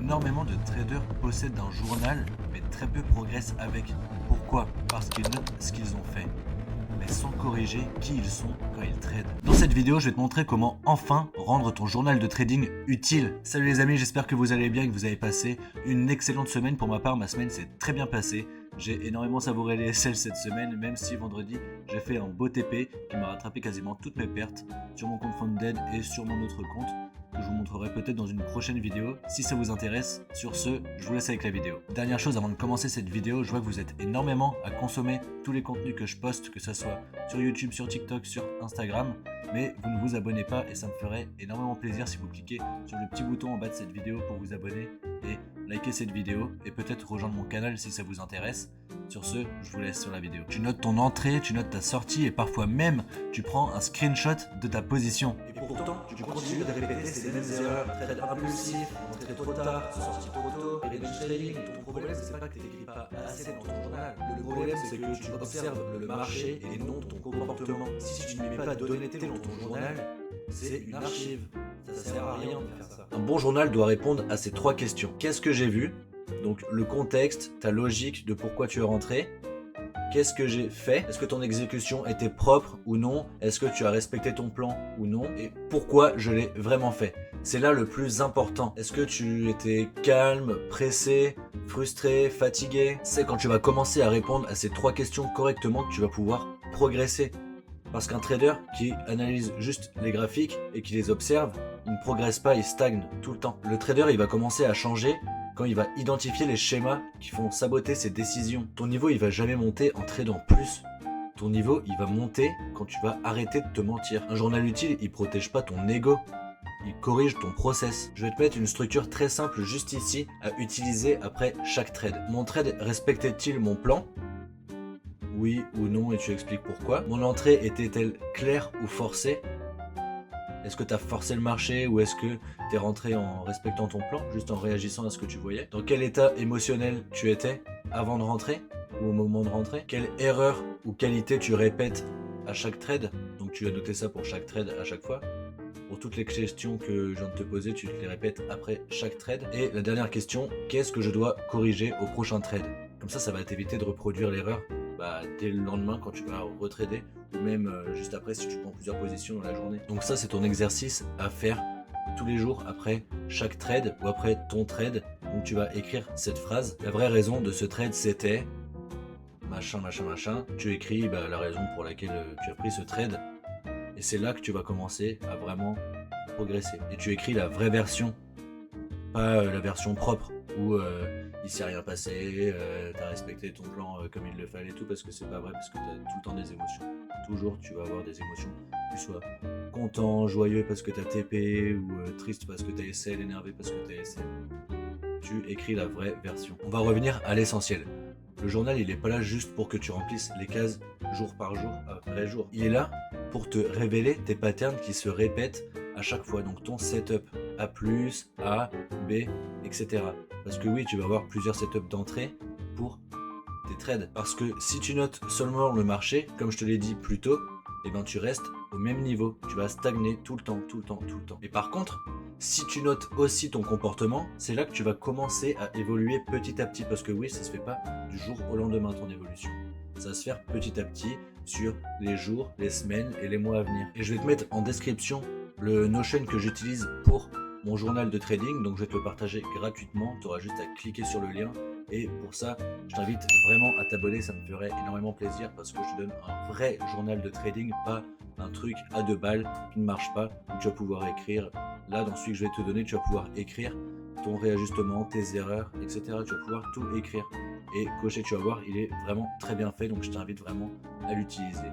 Énormément de traders possèdent un journal, mais très peu progressent avec. Pourquoi? Parce qu'ils notent ce qu'ils ont fait, mais sans corriger qui ils sont quand ils tradent. Dans cette vidéo, je vais te montrer comment enfin rendre ton journal de trading utile. Salut les amis, j'espère que vous allez bien et que vous avez passé une excellente semaine. Pour ma part, ma semaine s'est très bien passée. J'ai énormément savouré les SL cette semaine, même si vendredi, j'ai fait un beau TP qui m'a rattrapé quasiment toutes mes pertes sur mon compte Founded et sur mon autre compte, que je vous montrerai peut-être dans une prochaine vidéo si ça vous intéresse. Sur ce, je vous laisse avec la vidéo. Dernière chose avant de commencer cette vidéo, je vois que vous êtes énormément à consommer tous les contenus que je poste, que ce soit sur YouTube, sur TikTok, sur Instagram, mais vous ne vous abonnez pas et ça me ferait énormément plaisir si vous cliquez sur le petit bouton en bas de cette vidéo pour vous abonner et liker cette vidéo et peut-être rejoindre mon canal si ça vous intéresse. Sur ce, je vous laisse sur la vidéo. Tu notes ton entrée, tu notes ta sortie et parfois même tu prends un screenshot de ta position. Et pourtant, tu continues de répéter ces mêmes erreurs. Trade impulsif, entrée trop tard, sortie trop tôt, range trading. Ton problème, c'est pas que tu n'écris pas assez dans ton journal. Le problème, c'est que tu observes le marché et non ton comportement. Si tu ne mets pas d'honnêteté dans ton journal, c'est une archive. Ça sert à rien de faire ça. Un bon journal doit répondre à ces trois questions. Qu'est-ce que j'ai vu? Donc le contexte, ta logique de pourquoi tu es rentré. Qu'est-ce que j'ai fait? Est-ce que ton exécution était propre ou non? Est-ce que tu as respecté ton plan ou non? Et pourquoi je l'ai vraiment fait? C'est là le plus important. Est-ce que tu étais calme, pressé, frustré, fatigué? C'est quand tu vas commencer à répondre à ces trois questions correctement que tu vas pouvoir progresser. Parce qu'un trader qui analyse juste les graphiques et qui les observe, il ne progresse pas, il stagne tout le temps. Le trader, il va commencer à changer quand il va identifier les schémas qui font saboter ses décisions. Ton niveau, il va jamais monter en tradant plus. Ton niveau, il va monter quand tu vas arrêter de te mentir. Un journal utile, il protège pas ton ego. Il corrige ton process. Je vais te mettre une structure très simple juste ici à utiliser après chaque trade. Mon trade respectait-il mon plan? Oui ou non, et tu expliques pourquoi. Mon entrée était-elle claire ou forcée? Est-ce que tu as forcé le marché ou est-ce que tu es rentré en respectant ton plan, juste en réagissant à ce que tu voyais? Dans quel état émotionnel tu étais avant de rentrer ou au moment de rentrer? Quelle erreur ou qualité tu répètes à chaque trade? Donc tu as noté ça pour chaque trade à chaque fois. Pour toutes les questions que je viens de te poser, tu te les répètes après chaque trade. Et la dernière question, qu'est-ce que je dois corriger au prochain trade? Comme ça va t'éviter de reproduire l'erreur dès le lendemain quand tu vas retrader ou même juste après si tu prends plusieurs positions dans la journée. Donc ça, c'est ton exercice à faire tous les jours après chaque trade ou après ton trade. Donc tu vas écrire cette phrase. La vraie raison de ce trade, c'était machin, machin, machin. Tu écris la raison pour laquelle tu as pris ce trade. Et c'est là que tu vas commencer à vraiment progresser. Et tu écris la vraie version, pas la version propre où il s'est rien passé, t'as respecté ton plan comme il le fallait et tout, parce que c'est pas vrai, parce que t'as tout le temps des émotions. Toujours tu vas avoir des émotions, que tu sois content, joyeux parce que t'as TP, ou triste parce que t'as SL, énervé parce que t'as SL. Tu écris la vraie version. On va revenir à l'essentiel. Le journal, il est pas là juste pour que tu remplisses les cases jour par jour après jour. Il est là pour te révéler tes patterns qui se répètent à chaque fois. Donc ton setup A+, A, B, etc. Parce que oui, tu vas avoir plusieurs setups d'entrée pour tes trades. Parce que si tu notes seulement le marché, comme je te l'ai dit plus tôt, eh ben tu restes au même niveau. Tu vas stagner tout le temps, tout le temps, tout le temps. Et par contre, si tu notes aussi ton comportement, c'est là que tu vas commencer à évoluer petit à petit. Parce que oui, ça se fait pas du jour au lendemain ton évolution. Ça va se faire petit à petit sur les jours, les semaines et les mois à venir. Et je vais te mettre en description le Notion que j'utilise pour mon journal de trading. Donc je vais te le partager gratuitement. Tu auras juste à cliquer sur le lien. Et pour ça, je t'invite vraiment à t'abonner. Ça me ferait énormément plaisir parce que je te donne un vrai journal de trading, pas un truc à 2 balles qui ne marche pas, où tu vas pouvoir écrire. Là, dans celui que je vais te donner, tu vas pouvoir écrire ton réajustement, tes erreurs, etc. Tu vas pouvoir tout écrire et cocher. Tu vas voir, il est vraiment très bien fait. Donc je t'invite vraiment à l'utiliser.